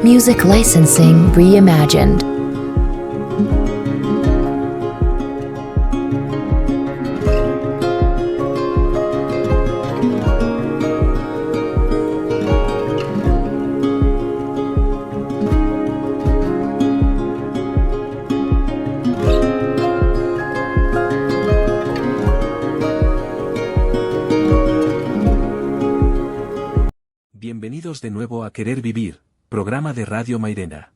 Music licensing reimagined. Bienvenidos de nuevo a Querer Vivir, programa de Radio Mairena.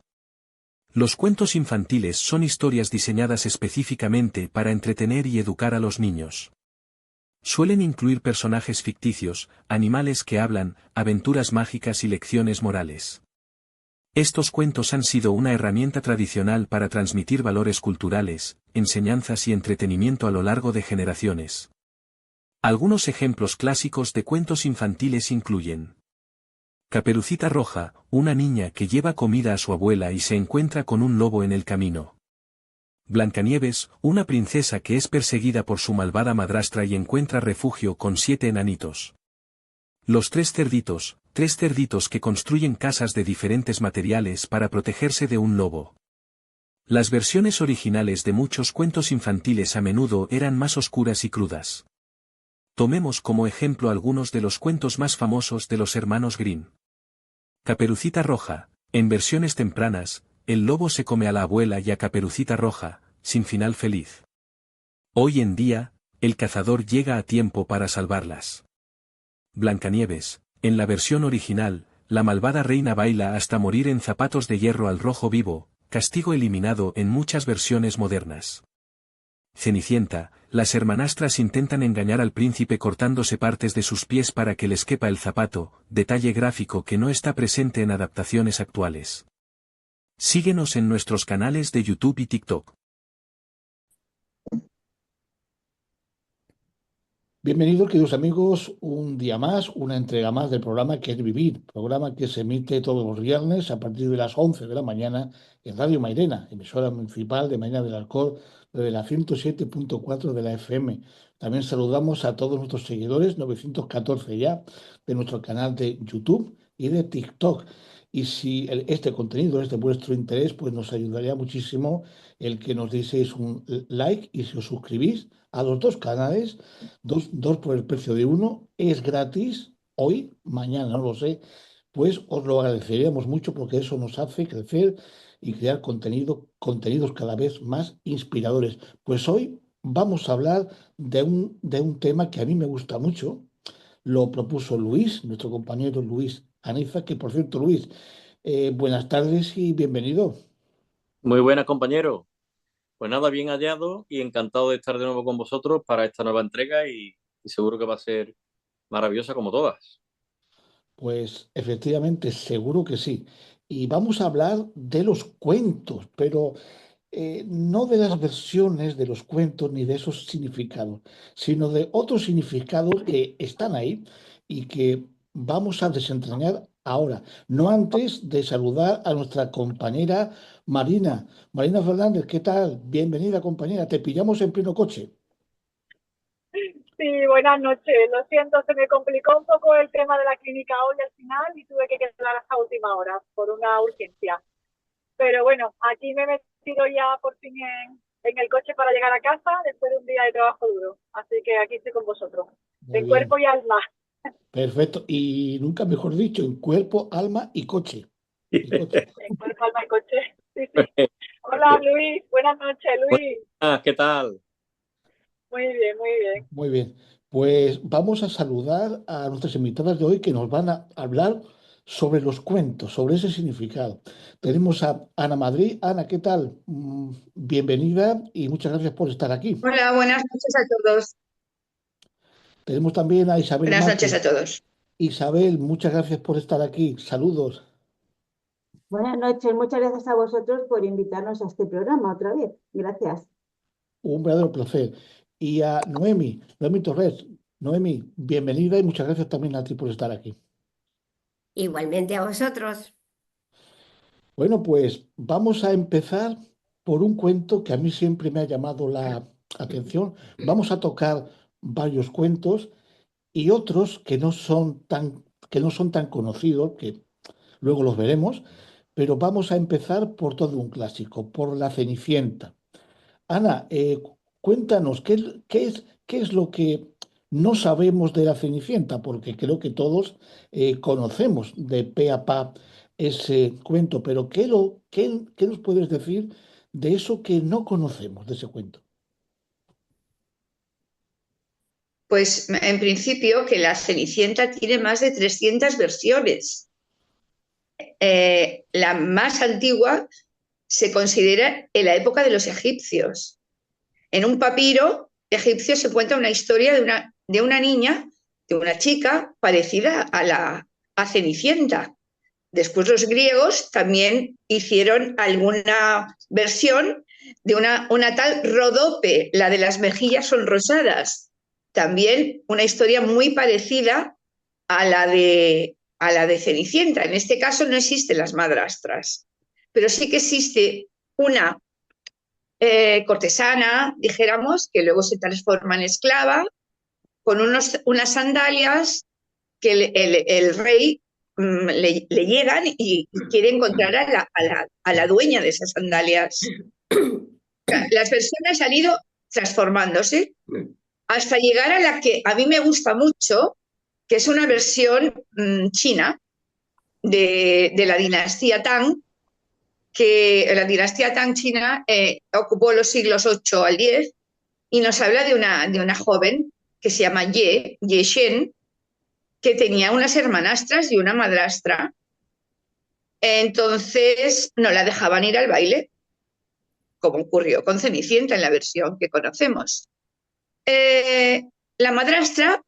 Los cuentos infantiles son historias diseñadas específicamente para entretener y educar a los niños. Suelen incluir personajes ficticios, animales que hablan, aventuras mágicas y lecciones morales. Estos cuentos han sido una herramienta tradicional para transmitir valores culturales, enseñanzas y entretenimiento a lo largo de generaciones. Algunos ejemplos clásicos de cuentos infantiles incluyen Caperucita Roja, una niña que lleva comida a su abuela y se encuentra con un lobo en el camino. Blancanieves, una princesa que es perseguida por su malvada madrastra y encuentra refugio con 7 enanitos. Los tres cerditos que construyen casas de diferentes materiales para protegerse de un lobo. Las versiones originales de muchos cuentos infantiles a menudo eran más oscuras y crudas. Tomemos como ejemplo algunos de los cuentos más famosos de los hermanos Grimm. Caperucita Roja, en versiones tempranas, el lobo se come a la abuela y a Caperucita Roja, sin final feliz. Hoy en día, el cazador llega a tiempo para salvarlas. Blancanieves, en la versión original, la malvada reina baila hasta morir en zapatos de hierro al rojo vivo, castigo eliminado en muchas versiones modernas. Cenicienta, las hermanastras intentan engañar al príncipe cortándose partes de sus pies para que les quepa el zapato, detalle gráfico que no está presente en adaptaciones actuales. Síguenos en nuestros canales de YouTube y TikTok. Bienvenidos, queridos amigos, un día más, una entrega más del programa Querer Vivir, programa que se emite todos los viernes a partir de las 11 de la mañana en Radio Mairena, emisora municipal de Mairena del Alcor, de la 107.4 de la FM. También saludamos a todos nuestros seguidores, 914 ya, de nuestro canal de YouTube y de TikTok. Y si este contenido es de vuestro interés, pues nos ayudaría muchísimo el que nos deis un like y si os suscribís a los dos canales. Dos por el precio de uno, es gratis, hoy, mañana, no lo sé, pues os lo agradeceríamos mucho porque eso nos hace crecer y crear contenidos cada vez más inspiradores. Pues hoy vamos a hablar de un tema que a mí me gusta mucho, lo propuso Luis, nuestro compañero Luis Aniza, que por cierto, Luis, buenas tardes y bienvenido. Muy buenas, compañero. Pues nada, bien hallado y encantado de estar de nuevo con vosotros para esta nueva entrega y seguro que va a ser maravillosa como todas. Pues efectivamente, seguro que sí. Y vamos a hablar de los cuentos, pero no de las versiones de los cuentos ni de esos significados, sino de otros significados que están ahí y que vamos a desentrañar ahora, no antes de saludar a nuestra compañera Marina. Marina Fernández, ¿qué tal? Bienvenida, compañera. Te pillamos en pleno coche. Sí, buenas noches. Lo siento, se me complicó un poco el tema de la clínica hoy al final y tuve que quedar hasta última hora por una urgencia. Pero bueno, aquí me he metido ya por fin en el coche para llegar a casa después de un día de trabajo duro. Así que aquí estoy con vosotros, Muy en bien, cuerpo y alma. perfecto. Y nunca mejor dicho, en cuerpo, alma y coche. Y coche. En cuerpo, alma y coche. Sí, sí. Hola Luis, buenas noches Luis. ¿Qué tal? Muy bien, muy bien. Muy bien, pues vamos a saludar a nuestras invitadas de hoy que nos van a hablar sobre los cuentos, sobre ese significado. Tenemos a Ana Madrid. Ana, ¿qué tal? Bienvenida y muchas gracias por estar aquí. Hola, buenas noches a todos. Tenemos también a Isabel Buenas noches Mate. a todos. Isabel, muchas gracias por estar aquí. Saludos. Buenas noches, muchas gracias a vosotros por invitarnos a este programa otra vez. Gracias. Un verdadero placer. Y a Noemi Torres. Noemi, bienvenida y muchas gracias también a ti por estar aquí. Igualmente a vosotros. Bueno, pues vamos a empezar por un cuento que a mí siempre me ha llamado la atención. Vamos a tocar varios cuentos y otros que no son tan conocidos, que luego los veremos, pero vamos a empezar por todo un clásico, por La Cenicienta. Ana, cuéntanos, qué es lo que no sabemos de La Cenicienta? Porque creo que todos conocemos de pe a pa ese cuento, pero ¿qué nos puedes decir de eso que no conocemos de ese cuento? Pues en principio que la Cenicienta tiene más de 300 versiones. La más antigua se considera en la época de los egipcios. En un papiro egipcio se cuenta una historia de una niña, de una chica parecida a Cenicienta. Después los griegos también hicieron alguna versión de una tal Rodópe, la de las mejillas sonrosadas. También una historia muy parecida a la de Cenicienta. En este caso no existen las madrastras, pero sí que existe una cortesana, dijéramos, que luego se transforma en esclava, con unas sandalias que el rey le llegan y quiere encontrar a la dueña de esas sandalias. Las versiones han ido transformándose hasta llegar a la que a mí me gusta mucho, que es una versión china de la dinastía Tang, que la dinastía Tang china ocupó los siglos 8 al 10 y nos habla de una joven que se llama Ye Shen, que tenía unas hermanastras y una madrastra. Entonces no la dejaban ir al baile, como ocurrió con Cenicienta en la versión que conocemos. La madrastra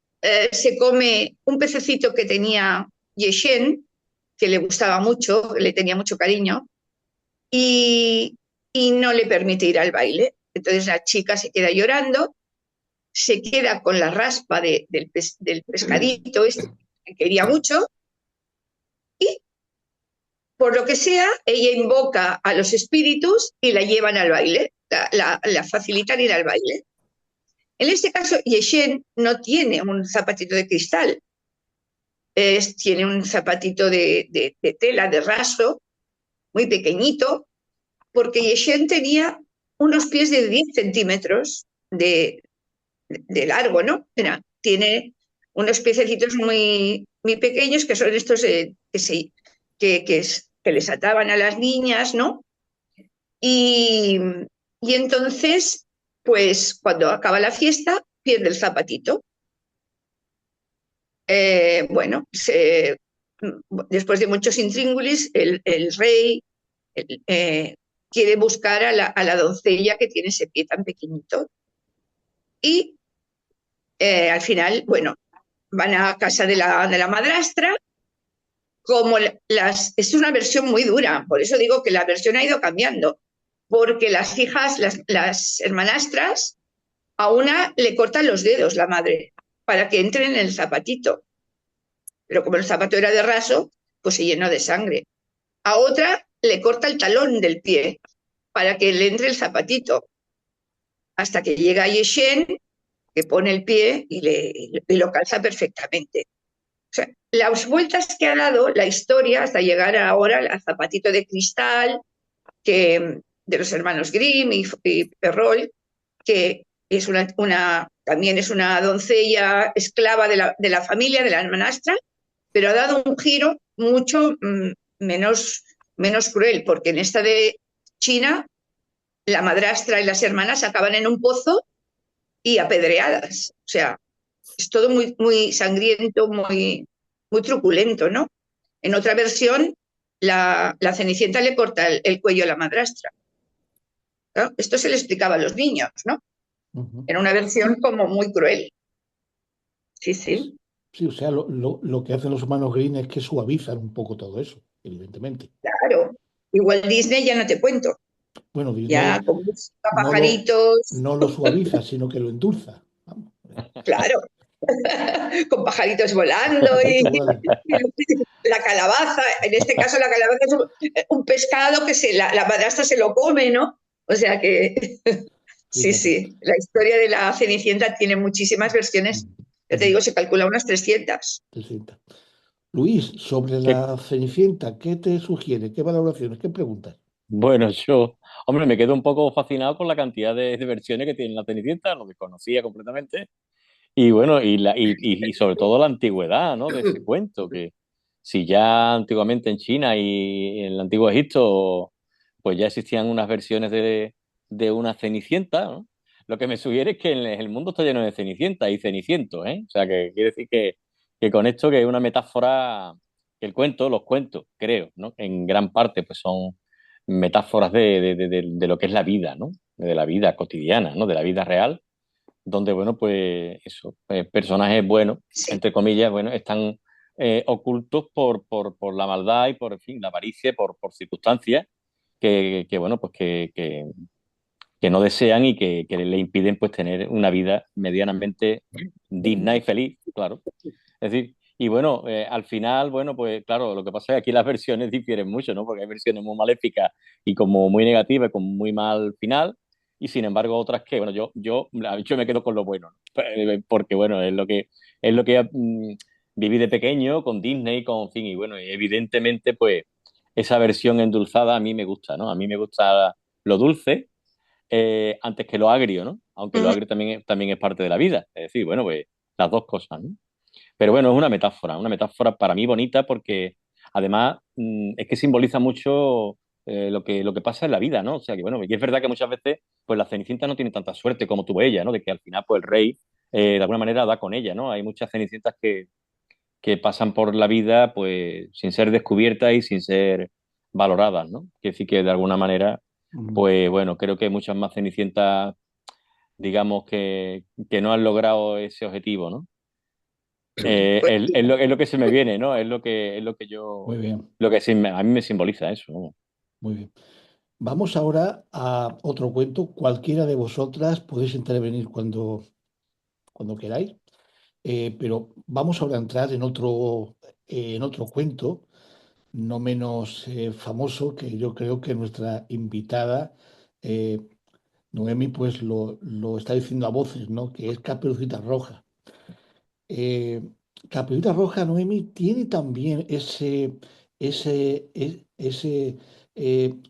se come un pececito que tenía Ye Shen, que le gustaba mucho, le tenía mucho cariño, y no le permite ir al baile. Entonces la chica se queda llorando, se queda con la raspa del pescadito este que quería mucho, y por lo que sea, ella invoca a los espíritus y la llevan al baile, la facilitan ir al baile. En este caso, Yeshen no tiene un zapatito de cristal, tiene un zapatito de tela, de raso, muy pequeñito, porque Yeshen tenía unos pies de 10 centímetros de largo, ¿no? Tiene unos piececitos muy, muy pequeños que son estos que les ataban a las niñas, ¿no? Y entonces, pues cuando acaba la fiesta, pierde el zapatito. Bueno, después de muchos intríngulis, el rey quiere buscar a la doncella que tiene ese pie tan pequeñito. Y al final, bueno, van a casa de la madrastra. Como es una versión muy dura, por eso digo que la versión ha ido cambiando, porque las hijas, las hermanastras, a una le cortan los dedos la madre para que entre en el zapatito, pero como el zapato era de raso, pues se llenó de sangre. A otra le corta el talón del pie para que le entre el zapatito, hasta que llega Yeshen, que pone el pie y lo calza perfectamente. O sea, las vueltas que ha dado la historia hasta llegar ahora al zapatito de cristal de los hermanos Grimm y Perrault, que es también es una doncella esclava de la familia, de la hermanastra, pero ha dado un giro mucho menos cruel, porque en esta de China la madrastra y las hermanas acaban en un pozo y apedreadas. O sea, es todo muy, muy sangriento, muy, muy truculento, ¿no? En otra versión, la Cenicienta le corta el cuello a la madrastra. ¿Claro? Esto se le explicaba a los niños, ¿no? Era una versión como muy cruel. Sí, sí. Sí, o sea, lo que hacen los hermanos Green es que suavizan un poco todo eso, evidentemente. Claro. Igual Disney ya no te cuento. Bueno, Disney Ya con pajaritos. no lo suaviza, sino que lo endulza. Vamos. Claro. Con pajaritos volando y la calabaza. En este caso, la calabaza es un pescado que la madrastra se lo come, ¿no? O sea que sí, sí. La historia de la Cenicienta tiene muchísimas versiones. Ya te digo, se calcula unas 300. Luis, sobre ¿Qué? la Cenicienta, ¿qué te sugiere? ¿Qué valoraciones? ¿Qué preguntas? Bueno, yo, hombre, me quedo un poco fascinado con la cantidad de versiones que tiene la Cenicienta, lo desconocía completamente. Y bueno, y sobre todo la antigüedad, ¿no? De ese cuento, que si ya antiguamente en China y en el antiguo Egipto, pues ya existían unas versiones de una Cenicienta, ¿no? Lo que me sugiere es que el mundo está lleno de Cenicientas y Cenicientos, ¿eh? O sea, que quiere decir que con esto que es una metáfora, que el cuento, los cuentos, creo, ¿no? En gran parte, pues son metáforas de lo que es la vida, ¿no? De la vida cotidiana, ¿no? De la vida real donde, bueno, pues eso, personajes buenos, Sí. entre comillas, bueno, están ocultos por la maldad y por, en fin, la avaricia, por circunstancias bueno, pues que no desean y que le impiden, pues, tener una vida medianamente digna y feliz, claro. Es decir, y bueno, al final, bueno, pues claro, lo que pasa es que aquí las versiones difieren mucho, ¿no? Porque hay versiones muy maléficas y como muy negativas, con muy mal final, y sin embargo otras que, bueno, yo me quedo con lo bueno, ¿no? Porque bueno, es lo que viví de pequeño con Disney, con, en fin, y bueno, y evidentemente, pues esa versión endulzada a mí me gusta, ¿no? A mí me gusta lo dulce antes que lo agrio, ¿no? Aunque lo Ujú. agrio también es parte de la vida, es decir, bueno, pues las dos cosas, ¿no? Pero bueno, es una metáfora para mí bonita porque además es que simboliza mucho lo que pasa en la vida, ¿no? O sea que bueno, y es verdad que muchas veces pues la Cenicienta no tiene tanta suerte como tuvo ella, ¿no? De que al final pues el rey de alguna manera da con ella, ¿no? Hay muchas Cenicientas que pasan por la vida pues sin ser descubiertas y sin ser valoradas, ¿no? Quiere decir que de alguna manera Mm. pues bueno, creo que hay muchas más Cenicientas, digamos, que no han logrado ese objetivo, ¿no? Pues, Es lo que se me viene, ¿no? Es lo que Muy bien, a mí me simboliza eso, ¿no? muy bien. Vamos ahora a otro cuento. Cualquiera de vosotras podéis intervenir cuando queráis, pero vamos ahora a entrar en otro cuento, no menos famoso, que yo creo que nuestra invitada, eh, Noemi, pues lo está diciendo a voces, ¿no? Que es Caperucita Roja. Eh, Caperucita Roja, Noemi, tiene también ese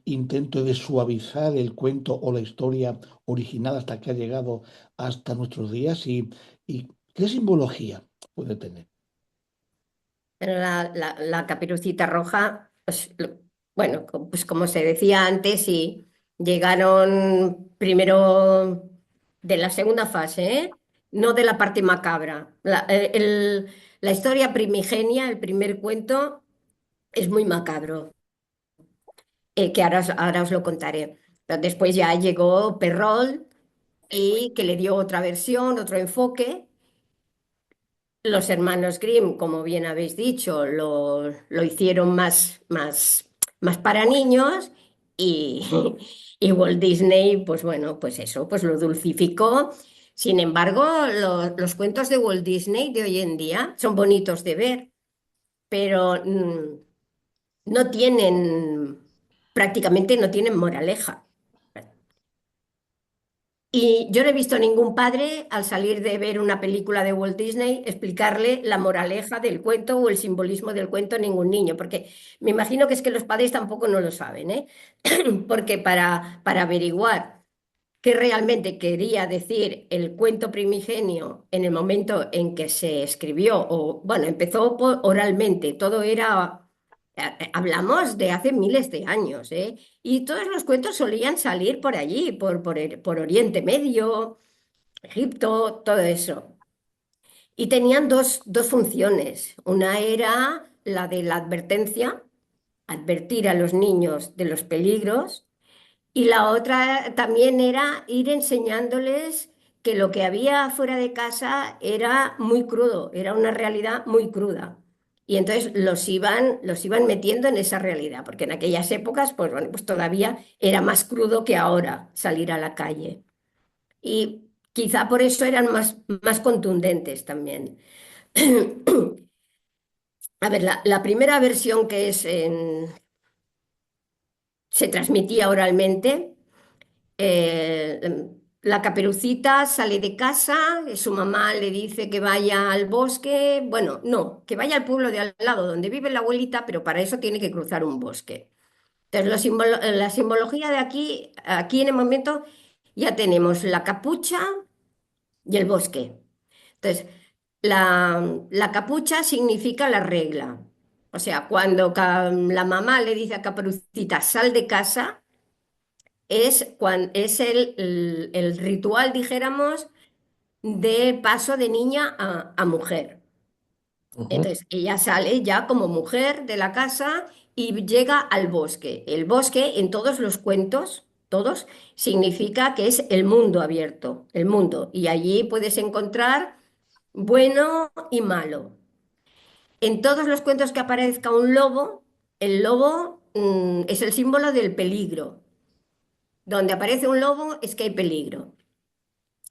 intento de suavizar el cuento o la historia original hasta que ha llegado hasta nuestros días. ¿Y qué simbología puede tener? La Caperucita Roja, pues, bueno, pues como se decía antes, sí, llegaron primero de la segunda fase, ¿eh? No de la parte macabra. La historia primigenia, el primer cuento, es muy macabro, que ahora os lo contaré. Pero después ya llegó Perrault y que le dio otra versión, otro enfoque. Los hermanos Grimm, como bien habéis dicho, lo hicieron más para niños y, y Walt Disney, pues bueno, pues eso, pues lo dulcificó. Sin embargo, los cuentos de Walt Disney de hoy en día son bonitos de ver, pero no tienen, prácticamente no tienen moraleja. Y yo no he visto a ningún padre al salir de ver una película de Walt Disney explicarle la moraleja del cuento o el simbolismo del cuento a ningún niño, porque me imagino que es que los padres tampoco no lo saben, ¿eh? Porque para averiguar qué realmente quería decir el cuento primigenio en el momento en que se escribió, o bueno, empezó oralmente, todo era, hablamos de hace miles de años, ¿eh? Y todos los cuentos solían salir por allí, por Oriente Medio, Egipto, todo eso. Y tenían dos funciones. Una era la de la advertencia, advertir a los niños de los peligros, y la otra también era ir enseñándoles que lo que había fuera de casa era muy crudo, era una realidad muy cruda. Y entonces los iban metiendo en esa realidad, porque en aquellas épocas, pues bueno, pues todavía era más crudo que ahora salir a la calle. Y quizá por eso eran más contundentes también. A ver, la primera versión que se transmitía oralmente. la Caperucita sale de casa, su mamá le dice que vaya al bosque, bueno, no, que vaya al pueblo de al lado donde vive la abuelita, pero para eso tiene que cruzar un bosque. Entonces, la simbología de aquí en el momento ya tenemos la capucha y el bosque. Entonces, la capucha significa la regla. O sea, cuando la mamá le dice a Caperucita, sal de casa, es el ritual, dijéramos, de paso de niña a mujer. Ujú. Entonces, ella sale ya como mujer de la casa y llega al bosque. El bosque, en todos los cuentos, todos, significa que es el mundo abierto, el mundo. Y allí puedes encontrar bueno y malo. En todos los cuentos que aparezca un lobo, el lobo, es el símbolo del peligro. Donde aparece un lobo es que hay peligro.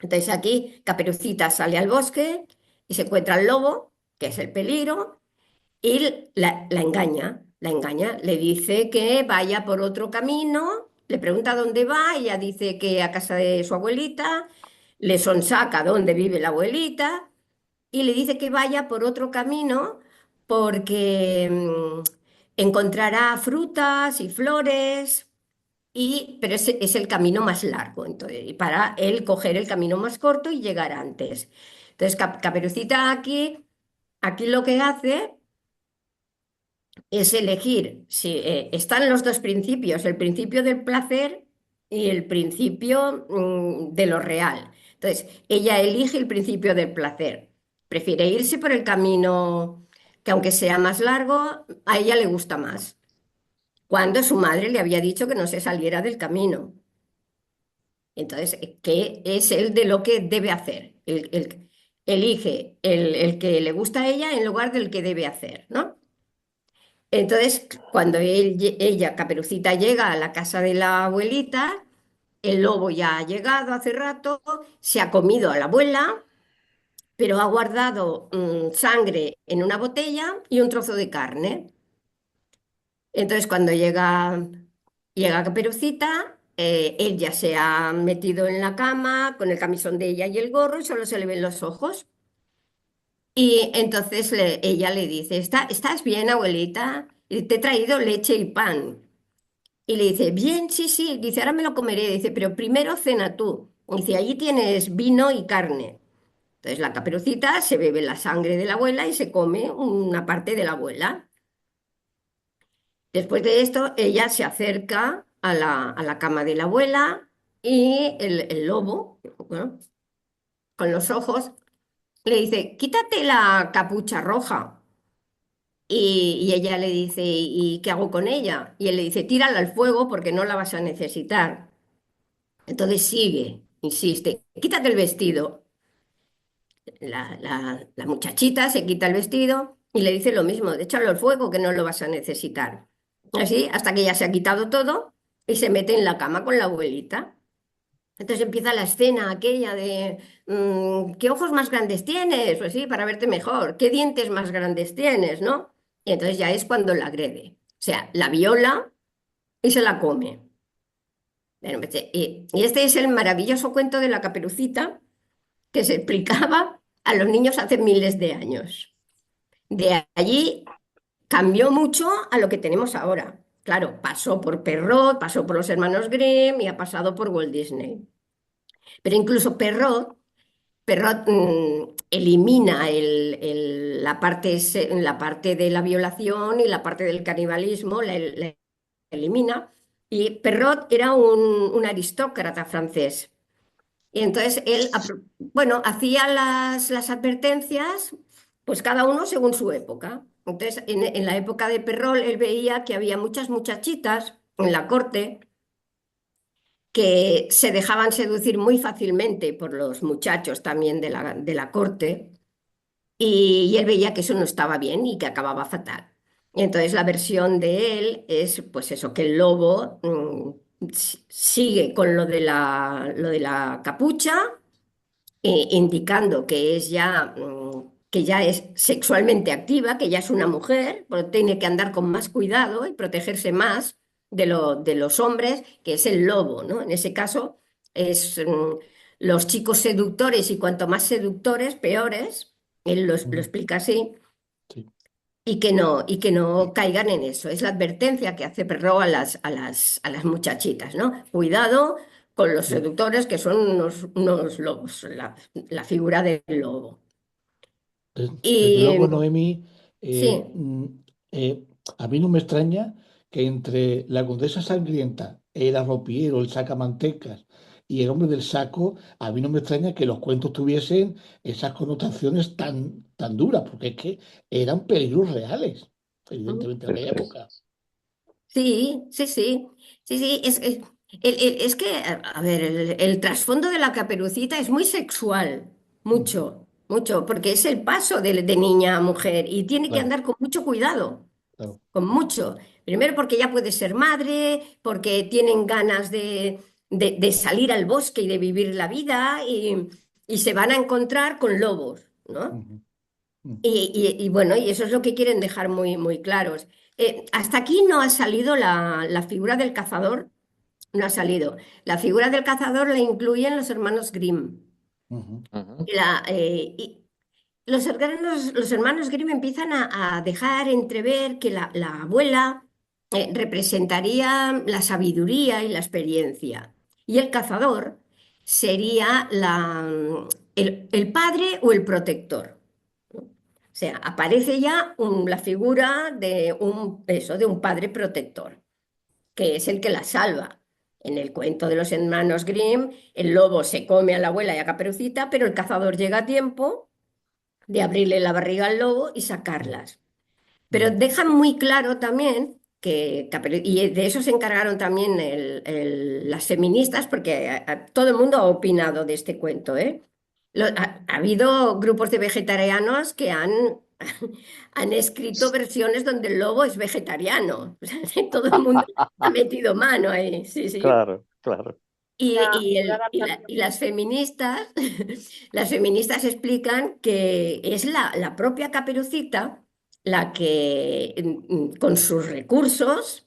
Entonces aquí Caperucita sale al bosque y se encuentra al lobo, que es el peligro, y la engaña, le dice que vaya por otro camino, le pregunta dónde va, ella dice que a casa de su abuelita, le sonsaca dónde vive la abuelita y le dice que vaya por otro camino porque encontrará frutas y flores, pero ese es el camino más largo, entonces, y para él coger el camino más corto y llegar antes. Entonces, Caperucita aquí lo que hace es elegir si están los dos principios, el principio del placer y el principio de lo real. Entonces, ella elige el principio del placer. Prefiere irse por el camino que aunque sea más largo, a ella le gusta más. Cuando su madre le había dicho que no se saliera del camino. Entonces, ¿qué es él de lo que debe hacer? Elige el que le gusta a ella en lugar del que debe hacer, ¿no? Entonces, cuando ella, Caperucita, llega a la casa de la abuelita, el lobo ya ha llegado hace rato, se ha comido a la abuela, pero ha guardado sangre en una botella y un trozo de carne. Entonces, cuando llega Caperucita, él ya se ha metido en la cama con el camisón de ella y el gorro y solo se le ven los ojos. Y entonces ella le dice, ¿Estás bien, abuelita? Y te he traído leche y pan. Y le dice, bien, sí, sí. Dice, ahora me lo comeré. Dice, pero primero cena tú. Dice, allí tienes vino y carne. Entonces la Caperucita se bebe la sangre de la abuela y se come una parte de la abuela. Después de esto, ella se acerca a la cama de la abuela y el lobo, bueno, con los ojos, le dice, quítate la capucha roja. Y ella le dice, ¿y qué hago con ella? Y él le dice, tírala al fuego porque no la vas a necesitar. Entonces sigue, insiste, quítate el vestido. La muchachita se quita el vestido y le dice lo mismo, échalo al fuego que no lo vas a necesitar. Así, hasta que ya se ha quitado todo y se mete en la cama con la abuelita. Entonces empieza la escena aquella de, ¿qué ojos más grandes tienes? Pues sí, para verte mejor. ¿Qué dientes más grandes tienes, no? Y entonces ya es cuando la agrede. O sea, la viola y se la come. Bueno, pues, y este es el maravilloso cuento de la Caperucita que se explicaba a los niños hace miles de años. De allí cambió mucho a lo que tenemos ahora. Claro, pasó por Perrault, pasó por los hermanos Grimm y ha pasado por Walt Disney. Pero incluso Perrault elimina la parte de la violación y la parte del canibalismo, la elimina. Y Perrault era un aristócrata francés. Y entonces él, bueno, hacía las advertencias, pues cada uno según su época. Entonces, en la época de Perrault, él veía que había muchas muchachitas en la corte que se dejaban seducir muy fácilmente por los muchachos también de la corte, y él veía que eso no estaba bien y que acababa fatal. Y entonces la versión de él es, pues eso, que el lobo sigue con lo de la capucha, indicando que que ya es sexualmente activa, que ya es una mujer, pero tiene que andar con más cuidado y protegerse más de los hombres, que es el lobo, ¿no? En ese caso es los chicos seductores y cuanto más seductores, peores. Él lo explica así. Sí. Y que no caigan en eso. Es la advertencia que hace Perrault a las muchachitas, ¿no? Cuidado con los seductores que son unos lobos, la figura del lobo. Desde luego, Y Noemi, sí, eh, mm, eh, a mí no me extraña que entre la condesa sangrienta, el arropiero, el sacamantecas y el hombre del saco, a mí no me extraña que los cuentos tuviesen esas connotaciones tan duras, porque es que eran peligros reales, evidentemente, en aquella época. sí, sí, sí, sí, sí, es que, a ver, el trasfondo de la Caperucita es muy sexual, Ujú, mucho, mucho, porque es el paso de niña a mujer y tiene que claro, andar con mucho cuidado. claro. Con mucho. Primero porque ya puede ser madre, porque tienen ganas de salir al bosque y de vivir la vida y se van a encontrar con lobos, ¿no? Ujú, ujú, Y bueno, y eso es lo que quieren dejar muy, muy claros. Hasta aquí no ha salido la figura del cazador, no ha salido. La figura del cazador la incluyen los hermanos Grimm. ujú, Ujú. Y los hermanos Grimm empiezan a dejar entrever que la abuela representaría la sabiduría y la experiencia. Y el cazador sería el padre o el protector. O sea, aparece ya la figura de un padre protector, que es el que la salva. En el cuento de los hermanos Grimm, el lobo se come a la abuela y a Caperucita, pero el cazador llega a tiempo de abrirle la barriga al lobo y sacarlas. Pero ujú, dejan muy claro también y de eso se encargaron también las feministas, porque todo el mundo ha opinado de este cuento, ¿eh? Ha habido grupos de vegetarianos que han escrito versiones donde el lobo es vegetariano. O sea, todo el mundo ha metido mano ahí, sí, sí. Claro, claro. Una adaptación. Y las feministas, las feministas explican que es la propia Caperucita la que, con sus recursos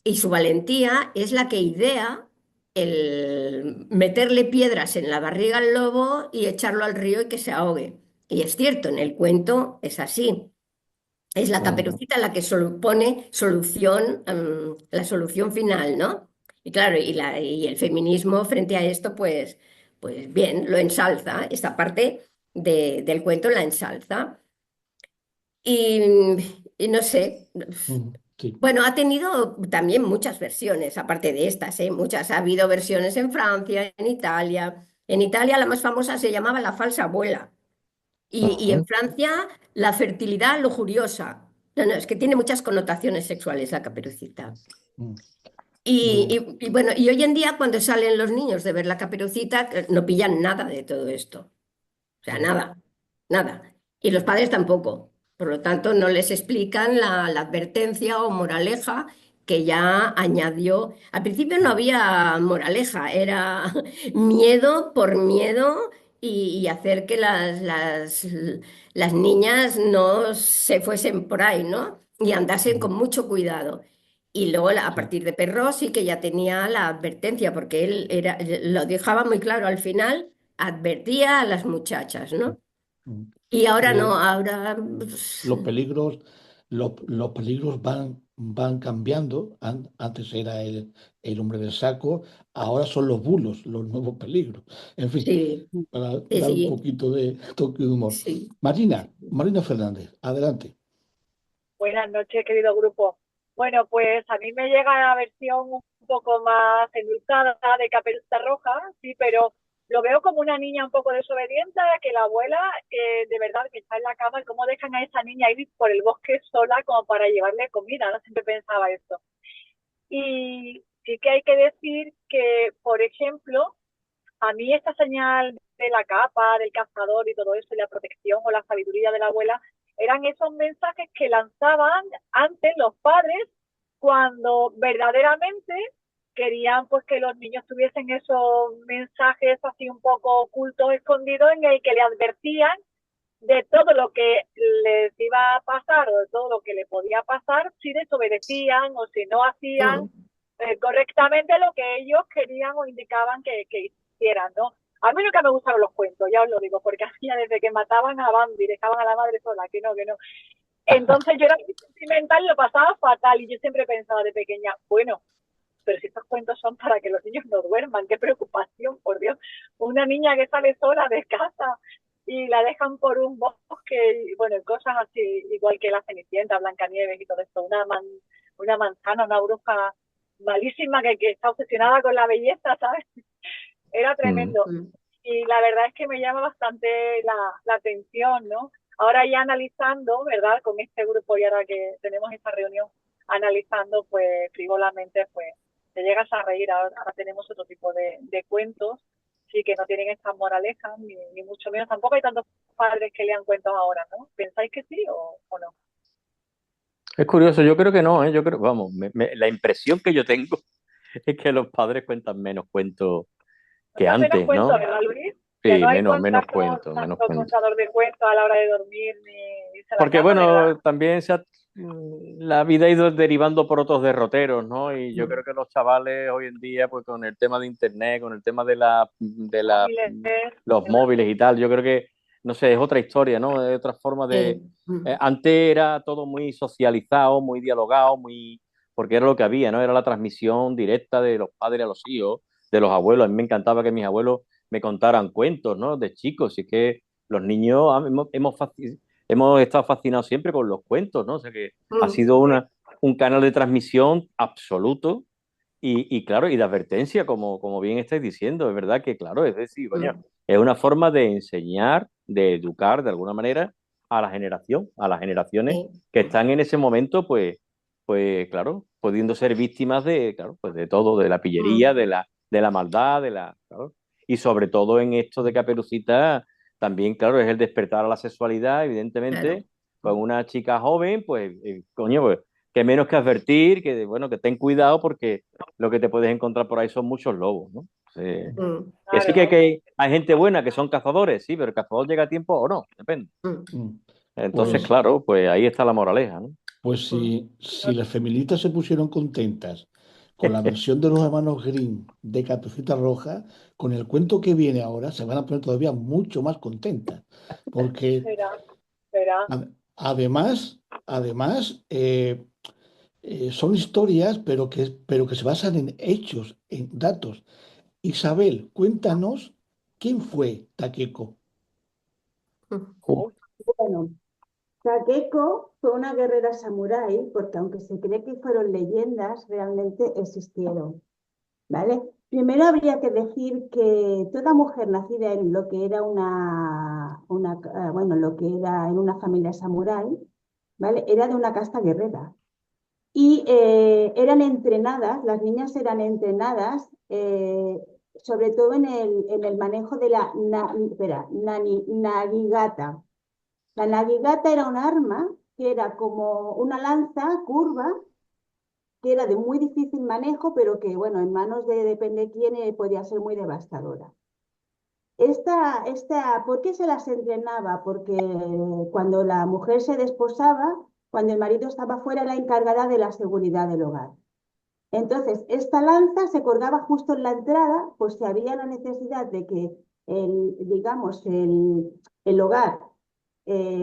y su valentía, es la que idea el meterle piedras en la barriga al lobo y echarlo al río y que se ahogue. Y es cierto, en el cuento es así. Es la claro. Caperucita la que pone solución, la solución final, ¿no? Y claro, y el feminismo frente a esto, pues bien, lo ensalza, esta parte del cuento la ensalza. Y, y no sé, Ujú, sí. bueno, ha tenido también muchas versiones, aparte de estas, ¿eh? Muchas. Ha habido versiones en Francia, en Italia. En Italia la más famosa se llamaba La falsa abuela. Y Ajá, en Francia, la fertilidad lujuriosa. No, no, es que tiene muchas connotaciones sexuales la Caperucita. mm, Y, bueno, y bueno, y hoy en día cuando salen los niños de ver la Caperucita, no pillan nada de todo esto. O sea, mm, nada, nada. Y los padres tampoco. Por lo tanto, no les explican la advertencia o moraleja que ya añadió. Al principio no mm, había moraleja, era miedo por miedo y hacer que las niñas no se fuesen por ahí, ¿no? Y andasen mm, con mucho cuidado. Y luego a sí, partir de Perros sí que ya tenía la advertencia, porque lo dejaba muy claro al final, advertía a las muchachas, mm, ¿no? mm. Y ahora no, Eh, ahora los peligros, los peligros van cambiando. Antes era el hombre del saco, ahora son los bulos, los nuevos peligros. En fin, sí, para sí, dar un sí, poquito de toque de humor. sí. Marina Fernández, adelante. Buenas noches, querido grupo. Bueno, pues a mí me llega la versión un poco más endulzada de Caperucita Roja, sí, pero lo veo como una niña un poco desobediente, que la abuela, de verdad, que está en la cama, y cómo dejan a esa niña ir por el bosque sola como para llevarle comida, ¿no? Siempre pensaba esto. Y sí que hay que decir que, por ejemplo, a mí esta señal de la capa, del cazador y todo eso, y la protección o la sabiduría de la abuela, eran esos mensajes que lanzaban antes los padres cuando verdaderamente querían pues que los niños tuviesen esos mensajes así un poco ocultos, escondidos, en el que le advertían de todo lo que les iba a pasar o de todo lo que le podía pasar si desobedecían o si no hacían Mm, correctamente lo que ellos querían o indicaban que hicieran, ¿no? A mí nunca me gustaron los cuentos, ya os lo digo, porque hacía desde que mataban a Bambi, dejaban a la madre sola, que no, que no. Entonces yo era muy sentimental y lo pasaba fatal y yo siempre pensaba de pequeña, bueno, pero si estos cuentos son para que los niños no duerman, qué preocupación, por Dios. Una niña que sale sola de casa y la dejan por un bosque, y bueno, cosas así, igual que la Cenicienta, Blancanieves y todo esto, una manzana, una bruja malísima que está obsesionada con la belleza, ¿sabes? Era Mm. tremendo. Y la verdad es que me llama bastante la atención, ¿no? Ahora ya analizando, ¿verdad? Con este grupo y ahora que tenemos esta reunión, analizando, pues, frívolamente, pues, te llegas a reír. Ahora tenemos otro tipo de cuentos, sí, que no tienen estas moralejas, ni mucho menos. Tampoco hay tantos padres que lean cuentos ahora, ¿no? ¿Pensáis que sí o no? Es curioso, yo creo que no, ¿eh? Yo creo, vamos, la impresión que yo tengo es que los padres cuentan menos cuentos que Cuentan menos antes, cuentos, ¿no? ¿verdad, Luis? Ya Sí, no hay menos tanto, cuentos, menos tanto cuentos. contador de cuentos a la hora de dormir ni irse a la Porque cama, ¿verdad? bueno, también la vida ha ido derivando por otros derroteros, ¿no? Y yo creo que los chavales hoy en día, pues con el tema de internet, con el tema Móviles, los ¿verdad? móviles y tal, yo creo que, no sé, es otra historia, ¿no? Es otra forma de... antes era todo muy socializado, muy dialogado, porque era lo que había, ¿no? Era la transmisión directa de los padres a los hijos, de los abuelos. A mí me encantaba que mis abuelos me contaran cuentos, ¿no? De chicos, y que los niños hemos estado fascinados siempre con los cuentos, ¿no? O sea que ha sido un canal de transmisión absoluto y claro, y de advertencia, como bien estáis diciendo, es verdad que, claro, es decir, coño, es una forma de enseñar, de educar de alguna manera a las generaciones que están en ese momento, pues claro, pudiendo ser víctimas de, claro, pues de todo, de la pillería, de la maldad, claro. Y sobre todo en esto de Caperucita, también, claro, es el despertar a la sexualidad, evidentemente, con una chica joven, pues, coño, pues, que menos que advertir, que bueno, que ten cuidado porque lo que te puedes encontrar por ahí son muchos lobos, ¿no? Que sí Claro. que hay gente buena que son cazadores, sí, pero el cazador llega a tiempo o no, depende. Mm. Entonces, Pues, claro, pues ahí está la moraleja, ¿no? pues si las feministas se pusieron contentas con la versión de los hermanos Grimm de Caperucita Roja, con el cuento que viene ahora se van a poner todavía mucho más contentas. Porque Será, será. además, son historias, pero que se basan en hechos, en datos. Isabel, cuéntanos quién fue Takeko. Uh, Bueno, Takeko fue una guerrera samurái, porque aunque se cree que fueron leyendas, realmente existieron, ¿vale? Primero habría que decir que toda mujer nacida en lo que era bueno, lo que era en una familia samurái, ¿vale? Era de una casta guerrera. Y eran entrenadas, las niñas eran entrenadas, sobre todo en el manejo de la nagigata. La nagigata era un arma que era como una lanza curva, que era de muy difícil manejo, pero que, bueno, en manos de depende quién podía ser muy devastadora. ¿Por qué se las entrenaba? Porque cuando la mujer se desposaba, cuando el marido estaba fuera, era la encargada de la seguridad del hogar. Entonces, esta lanza se colgaba justo en la entrada, pues si había la necesidad de que digamos, el hogar,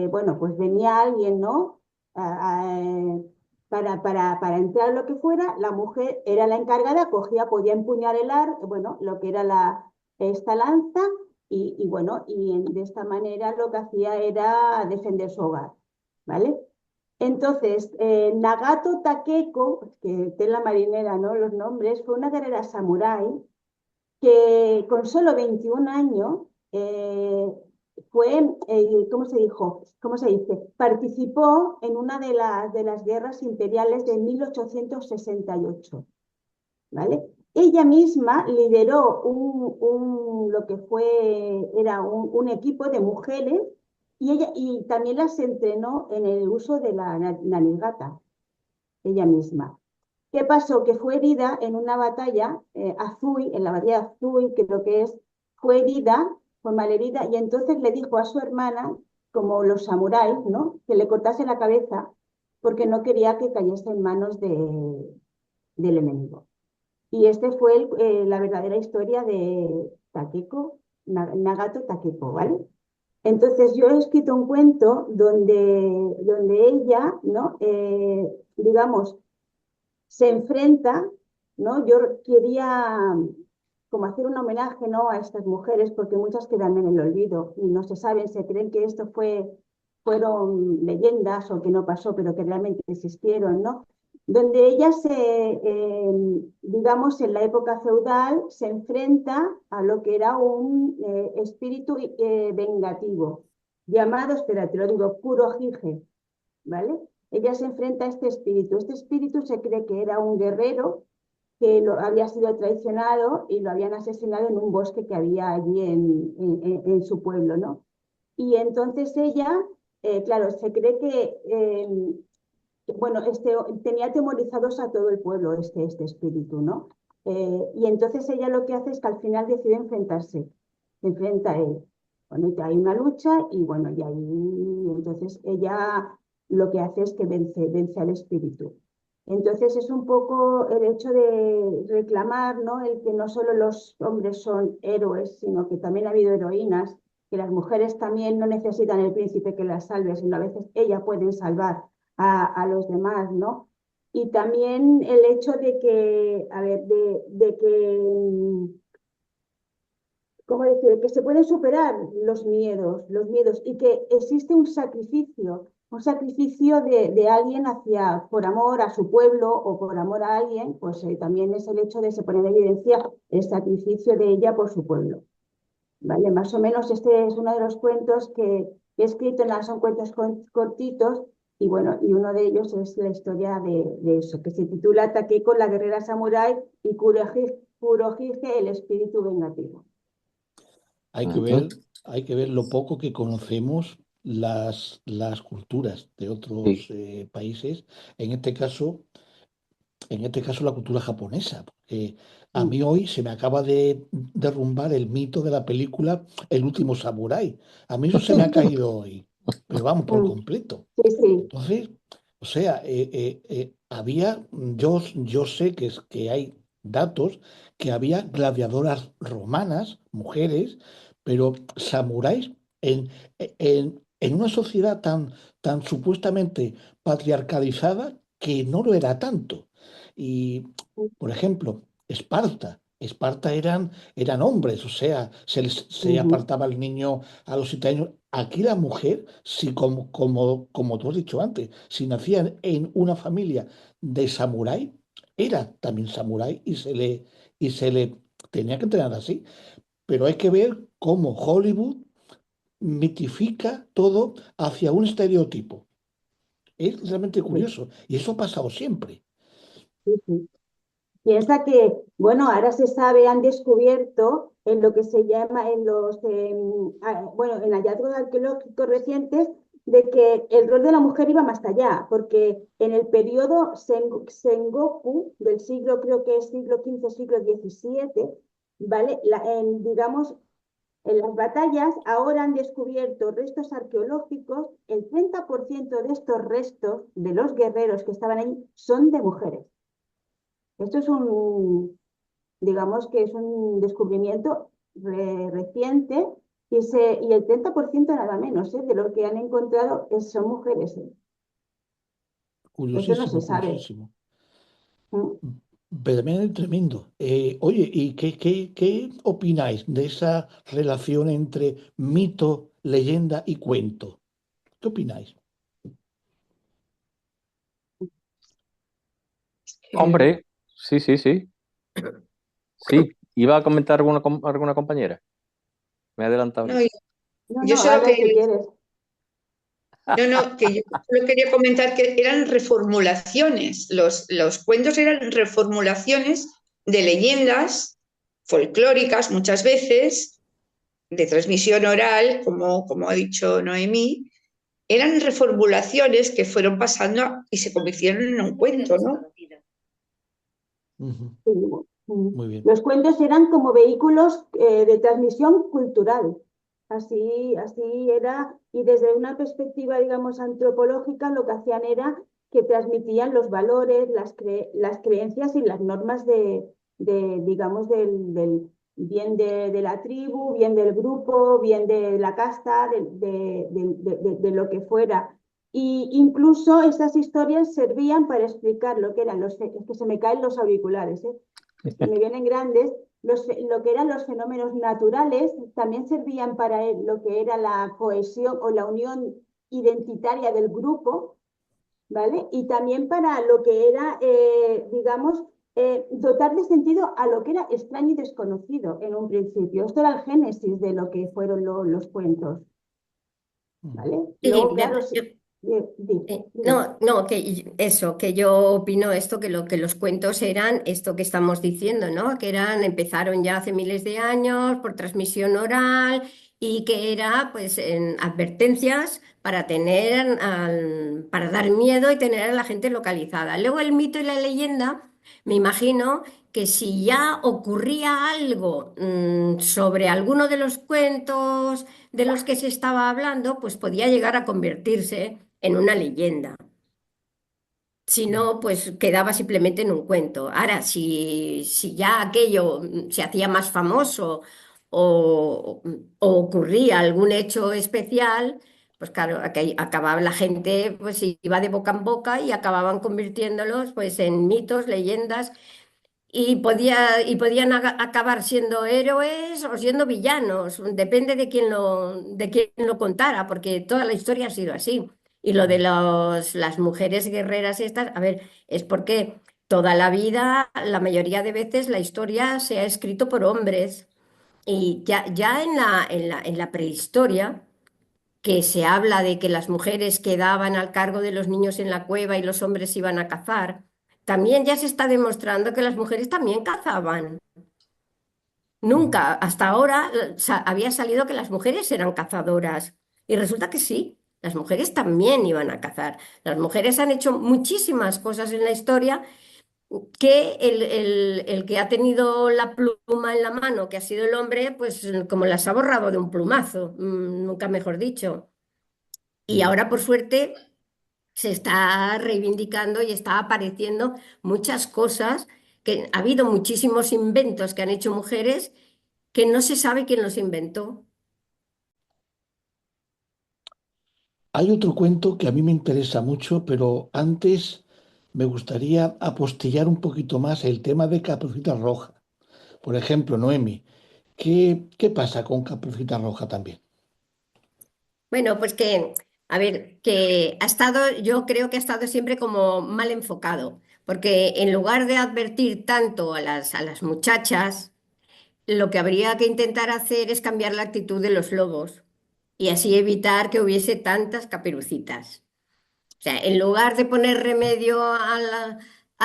bueno, pues venía alguien, ¿no? Para entrar lo que fuera, la mujer era la encargada, podía empuñar bueno, lo que era esta lanza, y bueno, de esta manera lo que hacía era defender su hogar, ¿vale? Entonces, Nagato Takeko, que tela marinera, ¿no? Los nombres, fue una guerrera samurái que con solo 21 años ¿cómo se dijo? ¿Cómo se dice? Participó en una de las guerras imperiales de 1868, ¿vale? Ella misma lideró lo que era un equipo de mujeres y también las entrenó en el uso de la nanigata, ella misma. ¿Qué pasó? Que fue herida en una batalla, Azui, en la batalla de Azui, creo que fue herida, fue malherida, y entonces le dijo a su hermana, como los samuráis, ¿no? Que le cortase la cabeza porque no quería que cayese en manos del enemigo. Y este fue la verdadera historia de Takeko Nagato Takepo, ¿vale? Entonces yo he escrito un cuento donde ella, ¿no? Digamos, se enfrenta, ¿no? Yo quería como hacer un homenaje, ¿no? A estas mujeres, porque muchas quedan en el olvido y no se saben, se creen que esto fueron leyendas o que no pasó, pero que realmente existieron, ¿no? Donde ella digamos, en la época feudal, se enfrenta a lo que era un espíritu vengativo, llamado, espera, te lo digo, Kurohige, ¿vale? Ella se enfrenta a este espíritu. Este espíritu se cree que era un guerrero que había sido traicionado y lo habían asesinado en un bosque que había allí en su pueblo, ¿no? Y entonces ella, claro, se cree bueno, tenía atemorizados a todo el pueblo este espíritu, ¿no? Y entonces ella lo que hace es que al final decide enfrentarse, se enfrenta a él. Bueno, y hay una lucha y bueno, y ahí entonces ella lo que hace es que vence al espíritu. Entonces es un poco el hecho de reclamar, ¿no? El que no solo los hombres son héroes, sino que también ha habido heroínas, que las mujeres también no necesitan el príncipe que las salve, sino a veces ellas pueden salvar a los demás, ¿no? Y también el hecho de que, a ver, de que, ¿cómo decir? Que se pueden superar los miedos y que existe un sacrificio de alguien por amor a su pueblo o por amor a alguien, pues también es el hecho de se poner en evidencia el sacrificio de ella por su pueblo. ¿Vale? Más o menos este es uno de los cuentos que he escrito, son cuentos cortitos y bueno, y uno de ellos es la historia de eso, que se titula Takeko, la guerrera samurái y Kurohige, el espíritu vengativo. Hay que ver lo poco que conocemos las culturas de otros países, en este caso la cultura japonesa, porque a mí hoy se me acaba de derrumbar el mito de la película El último samurái. A mí eso se me ha caído hoy, pero vamos, por completo. Sí, sí. Entonces, o sea, yo sé que hay datos que había gladiadoras romanas, mujeres, pero samuráis en una sociedad tan supuestamente patriarcalizada que no lo era tanto. Y, por ejemplo, Esparta eran hombres, o sea, se apartaba el niño a los 7 años. Aquí la mujer, si como tú has dicho antes, si nacía en una familia de samurái, era también samurái y se le tenía que entrenar así. Pero hay que ver cómo Hollywood mitifica todo hacia un estereotipo. Es realmente curioso. Y eso ha pasado siempre. Sí, sí. Piensa que, bueno, ahora se sabe, han descubierto en lo que se llama, bueno, en hallazgos arqueológicos recientes, de que el rol de la mujer iba más allá, porque en el periodo Sengoku del siglo, creo que es siglo XV, siglo XVII, ¿vale? Digamos, en las batallas ahora han descubierto restos arqueológicos, el 30% de estos restos de los guerreros que estaban ahí son de mujeres. Esto es digamos que es un descubrimiento reciente y el 30% nada menos de lo que han encontrado son mujeres. Eso no Curiosísimo, se sabe. curiosísimo. Verdaderamente tremendo. Oye, ¿y qué opináis de esa relación entre mito, leyenda y cuento? ¿Qué opináis? Hombre, sí, sí, sí. Sí, iba a comentar alguna compañera. Me he adelantado. No, No, yo solo habla si quieres. que yo solo quería comentar que eran reformulaciones. Los cuentos eran reformulaciones de leyendas folclóricas muchas veces, de transmisión oral, como ha dicho Noemí, eran reformulaciones que fueron pasando y se convirtieron en un cuento, ¿no? Ujú. Sí. Muy bien. Los cuentos eran como vehículos de transmisión cultural. Así era, y desde una perspectiva, digamos, antropológica, lo que hacían era que transmitían los valores, las creencias y las normas digamos, bien de la tribu, bien del grupo, bien de la casta, de lo que fuera. Y incluso estas historias servían para explicar lo que eran es que se me caen los auriculares, se me vienen grandes, lo que eran los fenómenos naturales, también servían para lo que era la cohesión o la unión identitaria del grupo, ¿vale? Y también para lo que era, digamos, dotar de sentido a lo que era extraño y desconocido en un principio. Esto era el génesis de lo que fueron los cuentos, ¿vale? Sí, Luego, claro, dime. no, que eso, que yo opino esto, que los cuentos eran esto que estamos diciendo, ¿no? Que empezaron ya hace miles de años por transmisión oral y que era pues en advertencias para para dar miedo y tener a la gente localizada. Luego el mito y la leyenda, me imagino que si ya ocurría algo sobre alguno de los cuentos de los que se estaba hablando, pues podía llegar a convertirse en una leyenda. Si no, pues quedaba simplemente en un cuento. Ahora, si ya aquello se hacía más famoso o ocurría algún hecho especial, pues claro, acababa la gente, pues iba de boca en boca y acababan convirtiéndolos pues en mitos, leyendas y podían acabar siendo héroes o siendo villanos, depende de quién lo contara, porque toda la historia ha sido así. Y lo de las mujeres guerreras estas, a ver, es porque toda la vida, la mayoría de veces, la historia se ha escrito por hombres. Y ya en la prehistoria, que se habla de que las mujeres quedaban al cargo de los niños en la cueva y los hombres iban a cazar, también ya se está demostrando que las mujeres también cazaban. Nunca, hasta ahora, había salido que las mujeres eran cazadoras. Y resulta que sí, las mujeres también iban a cazar. Las mujeres han hecho muchísimas cosas en la historia que el que ha tenido la pluma en la mano, que ha sido el hombre, pues como las ha borrado de un plumazo, nunca mejor dicho. Y ahora, por suerte, se está reivindicando y está apareciendo muchas cosas, que ha habido muchísimos inventos que han hecho mujeres que no se sabe quién los inventó. Hay otro cuento que a mí me interesa mucho, pero antes me gustaría apostillar un poquito más el tema de Caperucita Roja. Por ejemplo, Noemi, ¿qué pasa con Caperucita Roja también? Bueno, pues a ver, yo creo que ha estado siempre como mal enfocado, porque en lugar de advertir tanto a las muchachas, lo que habría que intentar hacer es cambiar la actitud de los lobos y así evitar que hubiese tantas caperucitas. O sea, en lugar de poner remedio a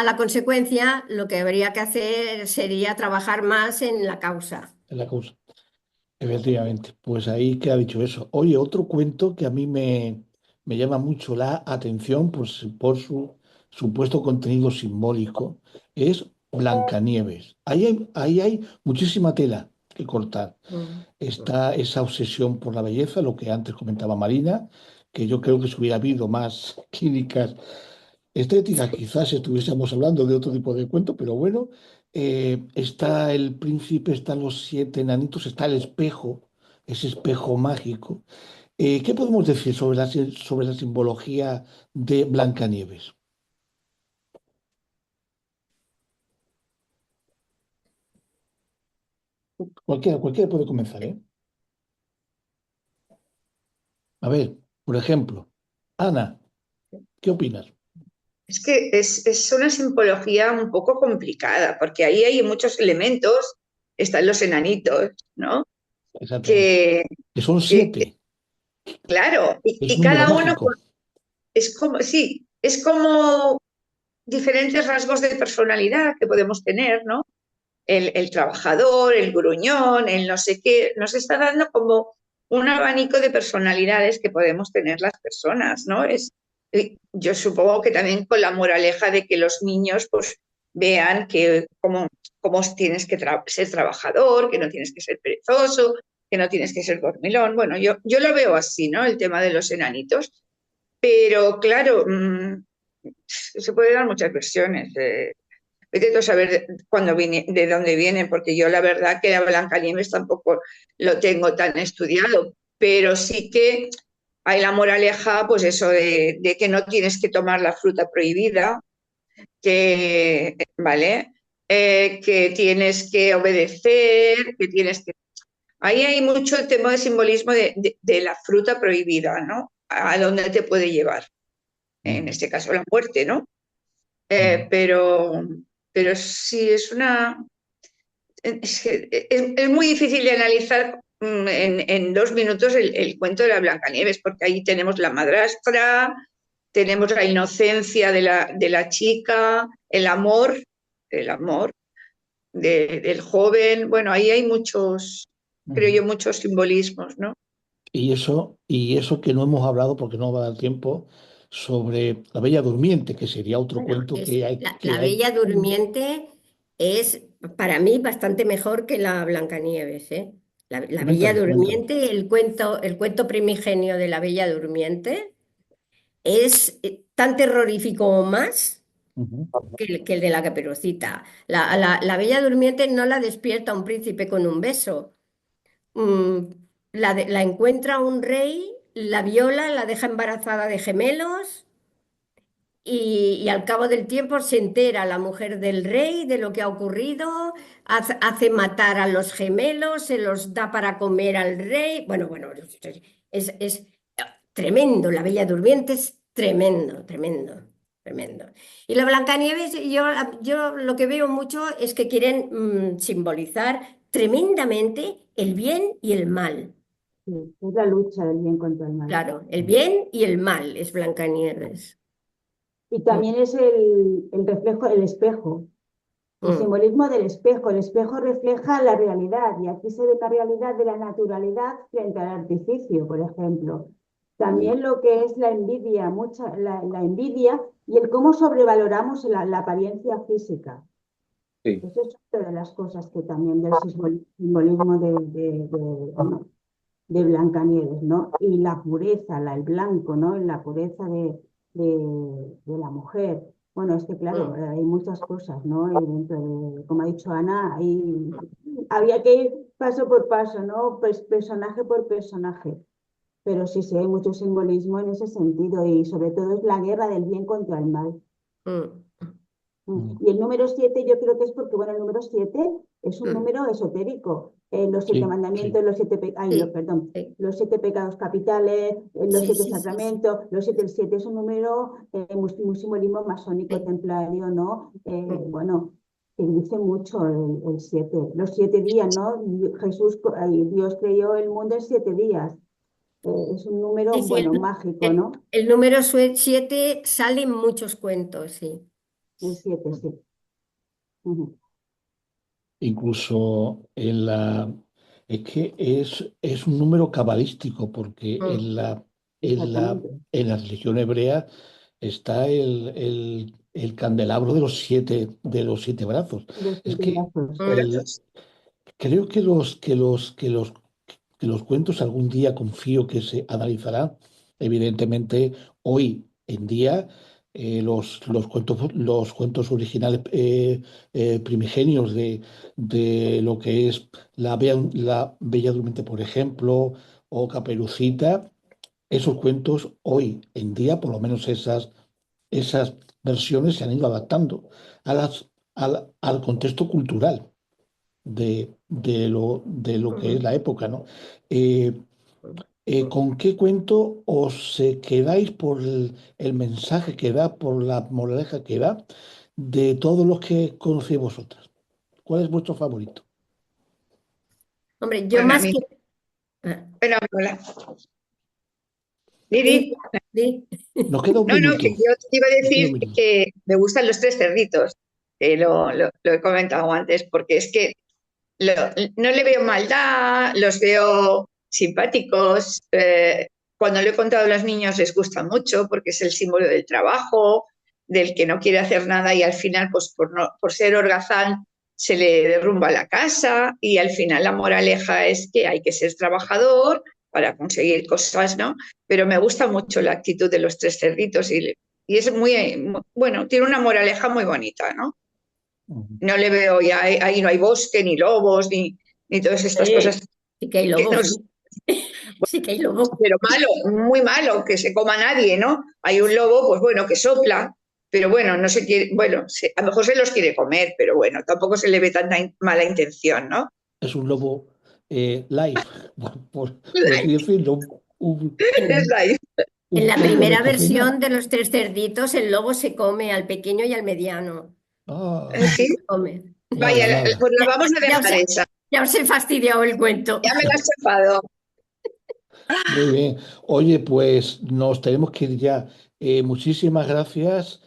la consecuencia, lo que habría que hacer sería trabajar más en la causa. En la causa. Efectivamente, pues ahí que ha dicho eso. Oye, otro cuento que a mí me llama mucho la atención por su supuesto contenido simbólico es Blancanieves. Ahí hay muchísima tela que cortar. Mm. Está esa obsesión por la belleza, lo que antes comentaba Marina, que yo creo que si hubiera habido más clínicas estéticas, quizás estuviésemos hablando de otro tipo de cuento, pero bueno, está el príncipe, están los siete enanitos, está el espejo, ese espejo mágico. ¿Qué podemos decir sobre la simbología de Blancanieves? Cualquiera puede comenzar, ¿eh? A ver, por ejemplo, Ana, ¿qué opinas? Es que es una simbología un poco complicada, porque ahí hay muchos elementos, están los enanitos, ¿no? Exactamente. Que, Que son que- siete, claro, es y número cada uno mágico. es como, sí, es como diferentes rasgos de personalidad que podemos tener, ¿no? El trabajador, el gruñón, el no sé qué, nos está dando como un abanico de personalidades que podemos tener las personas, ¿no? Yo supongo que también con la moraleja de que los niños pues vean que cómo tienes que ser trabajador, que no tienes que ser perezoso, que no tienes que ser dormilón. Bueno, yo lo veo así, ¿no? El tema de los enanitos. Pero claro, se puede dar muchas versiones. vete tú a saber de dónde vienen, porque yo la verdad que a Blancanieves tampoco lo tengo tan estudiado, pero sí que hay la moraleja, pues eso de que no tienes que tomar la fruta prohibida, que, ¿vale? Que tienes que obedecer, que tienes que... Ahí hay mucho el tema de simbolismo de la fruta prohibida, ¿no? A dónde te puede llevar. En este caso la muerte, ¿no? Pero sí es una... Es muy difícil de analizar en 2 minutos el cuento de la Blancanieves, porque ahí tenemos la madrastra, tenemos la inocencia de la chica, el amor del joven. Bueno, ahí hay muchos, creo yo, muchos simbolismos, ¿no? Y eso que no hemos hablado porque no va a dar tiempo, sobre la Bella Durmiente, que sería otro Bueno, cuento que hay. la Bella Durmiente es para mí bastante mejor que la Blancanieves, ¿eh? La Bella Coméntame, coméntame. Durmiente, el cuento primigenio de la Bella Durmiente es tan terrorífico o más Ujú. que el de la Caperucita. La Bella Durmiente no la despierta un príncipe con un beso. Mm, la encuentra un rey, la viola, la deja embarazada de gemelos y al cabo del tiempo se entera la mujer del rey de lo que ha ocurrido, hace matar a los gemelos, se los da para comer al rey. Bueno, es tremendo, la Bella Durmiente es tremendo, tremendo, tremendo. Y la Blancanieves, yo lo que veo mucho es que quieren simbolizar tremendamente el bien y el mal. Sí, es la lucha del bien contra el mal. Claro, el bien y el mal es Blancanieves. Y también es el reflejo, el espejo, el Mm. simbolismo del espejo. El espejo refleja la realidad y aquí se ve la realidad de la naturalidad frente al artificio, por ejemplo. También lo que es la envidia, la envidia y el cómo sobrevaloramos la apariencia física. Sí. Eso es otra de las cosas que también del simbolismo de Blancanieves, ¿no? Y la pureza, el blanco, ¿no? La pureza de la mujer. Bueno, es que claro, hay muchas cosas, ¿no? Y dentro de, como ha dicho Ana, había que ir paso por paso, ¿no? Pues personaje por personaje. Pero sí, sí, hay mucho simbolismo en ese sentido y sobre todo es la guerra del bien contra el mal. Mm. Y el número 7 yo creo que es porque, bueno, el número 7 es un número esotérico. Los 7 Sí, mandamientos, sí. los 7 Sí, perdón, sí, los 7 pecados capitales, los sí, 7 sí, sí, sí, sacramentos, el 7 es un número muy simbolismo masónico, sí. templario, ¿no? Mm. Bueno, que dice mucho el 7. Los 7 días, ¿no? Dios creó el mundo en 7 días. Es un número, Sí, sí, bueno, mágico, el- ¿no? el número 7 sale en muchos cuentos, sí. El 7 sí. Ujú. Incluso es que es un número cabalístico, porque Mm. Exactamente. en la religión hebrea está el candelabro de los 7 brazos. Los Es 7 que brazos. Mm. creo que los cuentos algún día confío que se analizarán. Evidentemente, hoy en día, los cuentos originales primigenios de lo que es la Bella Durmiente, por ejemplo, o Caperucita, esos cuentos hoy en día, por lo menos esas versiones se han ido adaptando al contexto cultural de lo que es Mm. la época, ¿no? Eh, ¿Con qué cuento os quedáis por el mensaje que da, por la moraleja que da de todos los que conocéis vosotras? ¿Cuál es vuestro favorito? Hombre, yo Bueno, a más mí, que... Ah, bueno, hola. di, Didi. di. Nos queda un No, no, minuto. que yo te iba a Nos queda un decir minuto. que me gustan los tres cerditos, que lo he comentado antes, porque es que no le veo maldad, los veo simpáticos. Cuando lo he contado a los niños les gusta mucho porque es el símbolo del trabajo, del que no quiere hacer nada y al final, pues por ser holgazán, se le derrumba la casa y al final la moraleja es que hay que ser trabajador para conseguir cosas, ¿no? Pero me gusta mucho la actitud de los tres cerditos y es bueno, tiene una moraleja muy bonita, ¿no? No le veo ya, ahí no hay bosque, ni lobos, ni todas estas cosas. Sí que hay Que lobos. Sí que hay lobos. Pero malo, muy malo, que se coma nadie, ¿no? Hay un lobo, pues bueno, que sopla, pero bueno, no se quiere, bueno, a lo mejor se los quiere comer, pero bueno, tampoco se le ve tanta mala intención, ¿no? Es un lobo live, por así decirlo. Es ahí. En la Pollo de primera cocina. versión de Los Tres Cerditos, el lobo se come al pequeño y al mediano. Ah, Sí, Se come. vaya, nada. pues la vamos a Ya os, dejar esa. ya os he fastidiado el cuento. Ya me la has chafado. Muy bien. Oye, pues nos tenemos que ir ya. Muchísimas gracias,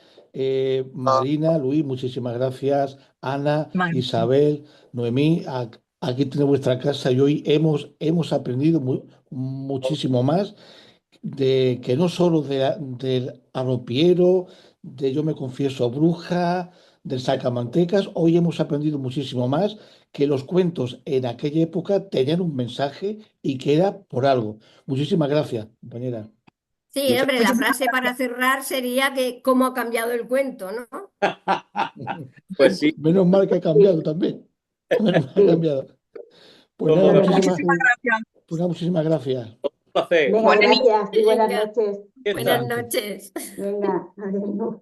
Marina, Luis, muchísimas gracias, Ana, Isabel, Noemí. Aquí tiene vuestra casa y hoy hemos aprendido muchísimo más de que no solo del arropiero, de Yo me confieso bruja, del sacamantecas, hoy hemos aprendido muchísimo más que los cuentos en aquella época tenían un mensaje y que era por algo. Muchísimas gracias, compañera. Sí, Muchas hombre, la frase para cerrar sería que cómo ha cambiado el cuento, ¿no? Pues sí, Menos mal que ha cambiado también. Menos mal que ha Sí, cambiado. Pues todo nada, la lo verdad que muchísimas, sí. pues nada, muchísimas gracias. placer. Venga, Buena gracias y buenas Venga, noches. ¿Qué buenas tal? noches. Venga, adiós.